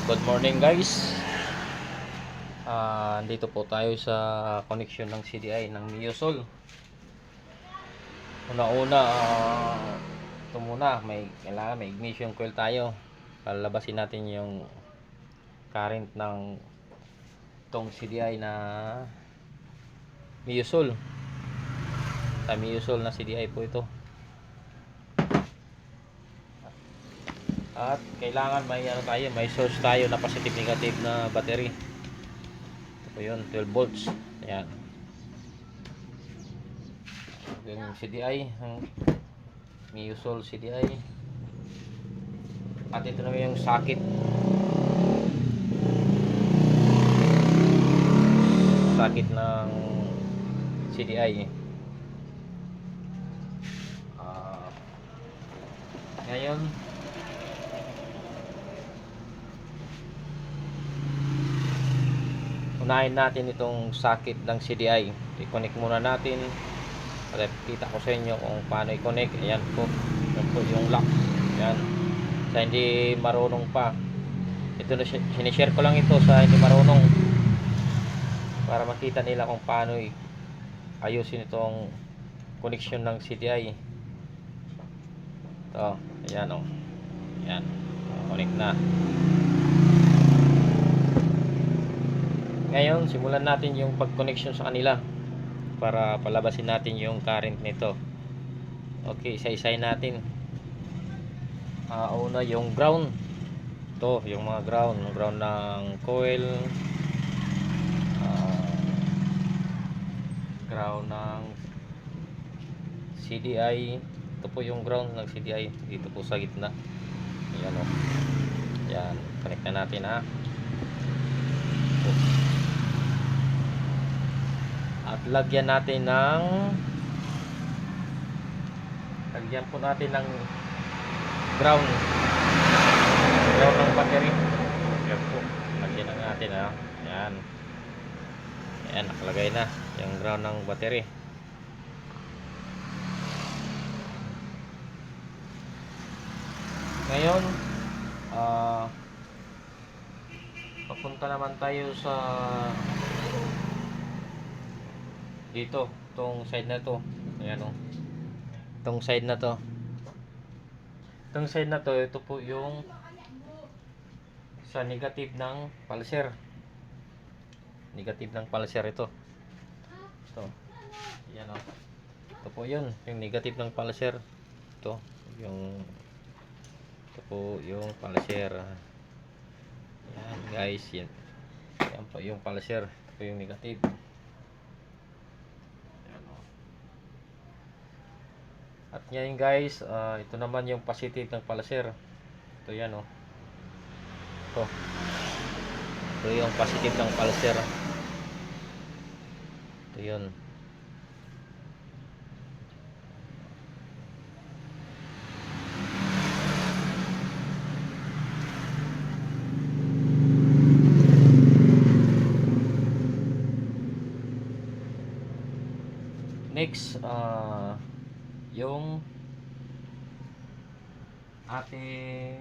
Good morning guys. Dito po tayo sa connection ng CDI ng Miosol. Una-una, ito muna, kailangan may ignition coil tayo. Palabasin natin yung current ng itong CDI na Miosol. Miosol na CDI po ito. At kailangan may source tayo na positive negative na battery. Ito po yun, 12 volts. Ayan. Yung CDI, Miosol CDI. At ito naman yung socket. Socket ng CDI. Ngayon, unahin natin itong socket ng CDI. I-connect muna natin. At kita ko sa inyo kung paano i-connect. Ayan po. Ayan po yung lock. Ayan. Sa hindi marunong pa. Ito na, sinishare ko lang ito sa hindi marunong. Para makita nila kung paano ayusin itong connection ng CDI. Ito. Ayan o. Ayan. Connect na. Ngayon, simulan natin yung pag-connection sa kanila para palabasin natin yung current nito. Okay, isa-isahin natin. Una yung ground. Ito, yung mga ground ng coil. Ground ng CDI. Ito po yung ground ng CDI. Dito po sa gitna. Ayan o. Ayan, connect na natin ha. At lagyan po natin ng ground ng battery. Ayan po, lagyan na natin ha. Ayan. Ayan, nakalagay na yung ground ng battery. Ngayon, papunta naman tayo sa dito, itong side na to. Ayan o. Itong side na to. Ito po yung sa negative ng pulser. Negative ng pulser ito. Ito. Ayan o. Ito po yun, yung negative ng pulser. Ito po yung pulser. Ayan guys, yan. Yan po yung pulser. Ito po yung negative. At ngayon guys, ito naman yung positive ng pulser. Ito yan o. Ito yung positive ng pulser. Ito yun. Next, yung ating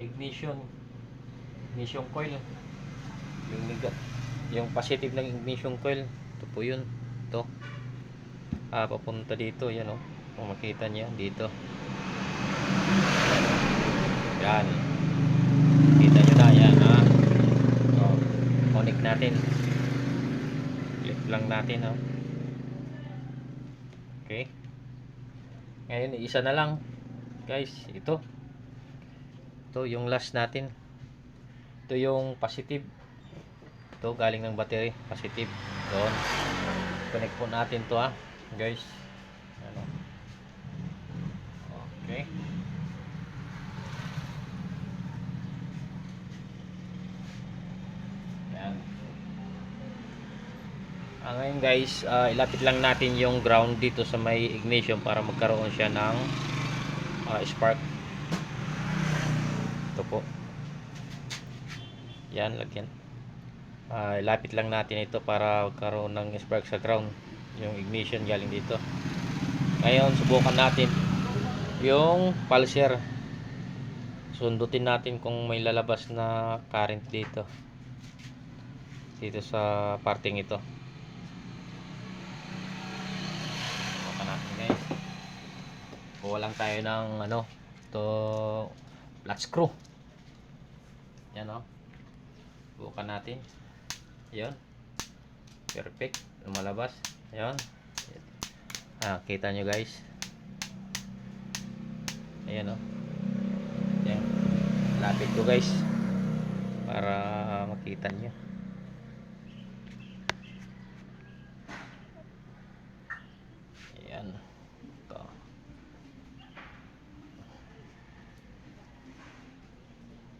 ignition coil, yung positive ng ignition coil. Ito po yun. Ito papunta dito. Yan o. Kung makita niyo dito. Yan. Kita nyo na. Yan ha. Connect natin. Click lang natin ha. Okay. Ngayon, isa na lang. Guys, ito yung last natin. Ito yung positive. Ito galing ng battery, positive. Doon. Connect po natin to ha, guys. Ano? Okay. Yan. Ngayon guys, ilapit lang natin yung ground dito sa may ignition para magkaroon siya ng spark. Ito po. Yan, lagyan. Ilapit lang natin ito para magkaroon ng spark sa ground. Yung ignition galing dito. Ngayon, subukan natin yung pulser. sundutin natin kung may lalabas na current dito sa parting ito. Bukan natin guys, kuha lang tayo ng to flat screw. Yan bukan natin. Yan, perfect, lumalabas. Yan, kita nyo guys. Ayan yan, lapit ko guys para makita nyo. Ayan, ito.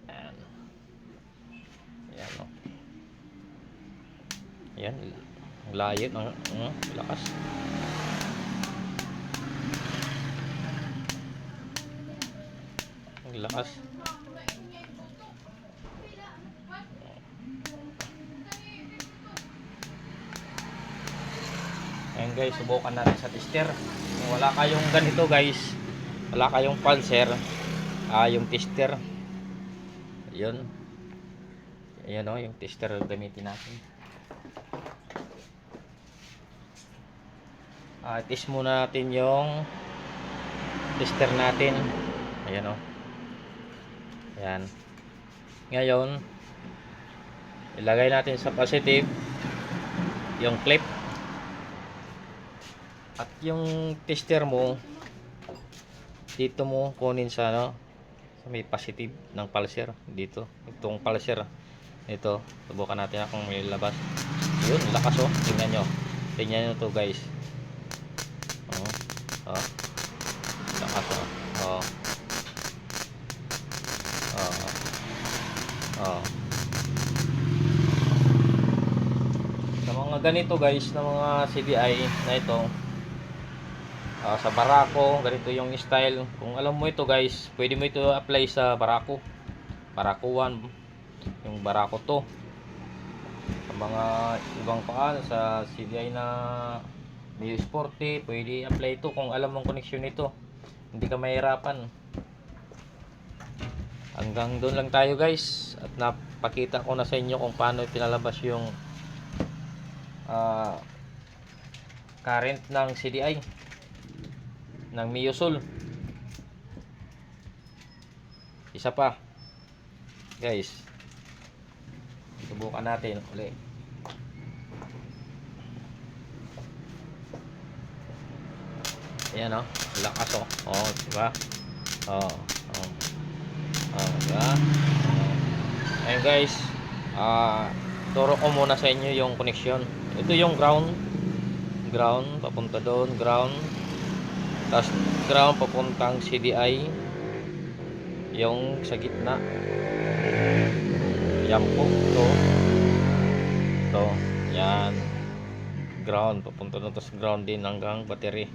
Ayan. Ayan Ayan, layo ng lakas. Ang lakas. Ayan guys, subukan natin sa tester. Kung wala kayong ganito guys, wala kayong pulser, yung tester. Ayun. Ayan yung tester gamitin natin. Test muna natin yung tester natin. Ayan Ayan. Ngayon, ilagay natin sa positive yung clip. At yung tester mo, dito mo kunin sa sa may positive ng pulser dito. Itong pulser ito, subukan natin kung may labas. Yun, lakas tingnan nyo. Tingnan nyo to guys. Lakas sa mga ganito guys, na mga CDI na ito, sa Barako, ganito yung style. Kung alam mo ito guys, pwede mo ito apply sa Barako 1, yung Barako 2, sa mga ibang sa CDI na Mio Sporty, pwede apply ito kung alam mong connection nito, hindi ka mahirapan. Hanggang doon lang tayo guys, at napakita ko na sa inyo kung paano pinalabas yung current ng CDI ng Miosol. Isa pa guys, subukan natin ulit. Ayan lakas diba? Diba? Ayan guys, turo ko muna sa inyo yung connection. Ito yung ground papunta doon, ground, tapos ground papuntang CDI, yung sa gitna. Yan po to yan, ground papunta doon, tapos ground din hanggang battery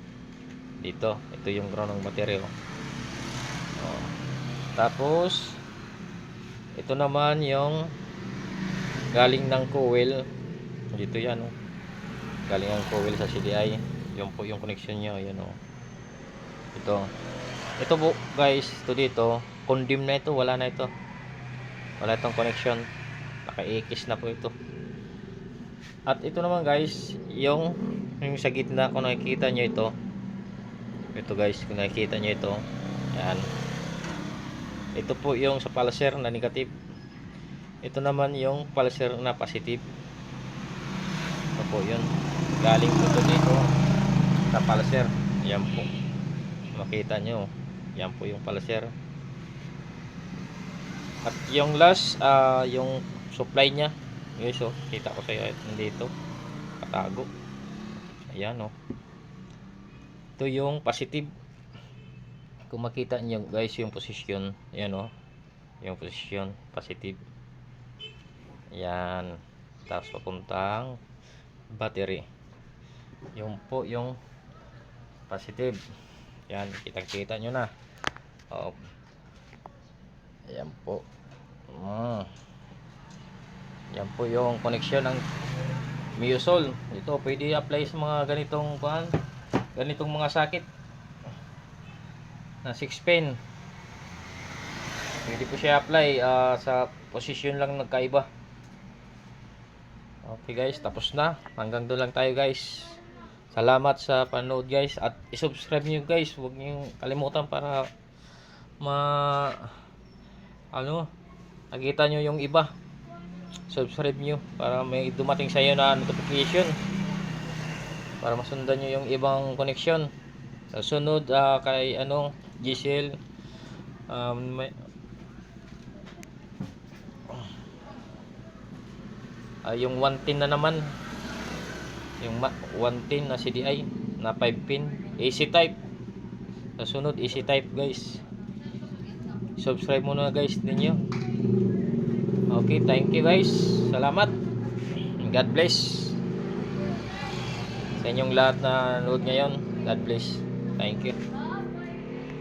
dito. Ito yung ground ng battery tapos ito naman yung galing ng coil dito. Yan galing ang coil sa CDI. Yun po yung connection nyo. Yan ito po guys, ito dito condemn na ito, wala itong connection, naka-ikis na po ito. At ito naman guys, yung sa gitna, kung nakikita nyo ito guys, kung nakikita nyo yan, ito po yung sa pulser na negative, ito naman yung pulser na positive. Ito po yun, galing po ito dito sa pulser. Yan po, makita nyo, yan po yung pulser. At yung last, yung supply nya guys, kita ko sa iyo nandito, katago. Ayan ito yung positive. Kung makita nyo guys yung position, ayan yung position positive. Yan, tapos papuntang battery, yung po yung positive. Yan, kita nyo na. Ayan po. Yan po yung connection ng Miosol. Ito pwede apply sa mga ganitong mga sakit na 6 pin. Hindi po siya apply sa posisyon lang nagkaiba. Okay guys, tapos na. Hanggang doon lang tayo guys. Salamat sa panood guys at i-subscribe niyo guys. Huwag niyo kalimutan para ano, nakita niyo yung iba. Subscribe niyo para may dumating sa iyo na notification. Para masundan niyo yung ibang connection. Sa sunod kay Giselle may yung 110 na naman. Yung 110 na CDI na 5 pin AC type. Sa sunod AC type guys. Subscribe muna guys ninyo. Okay, thank you guys. Salamat. God bless sa inyong lahat na nanood ngayon. God bless. Thank you.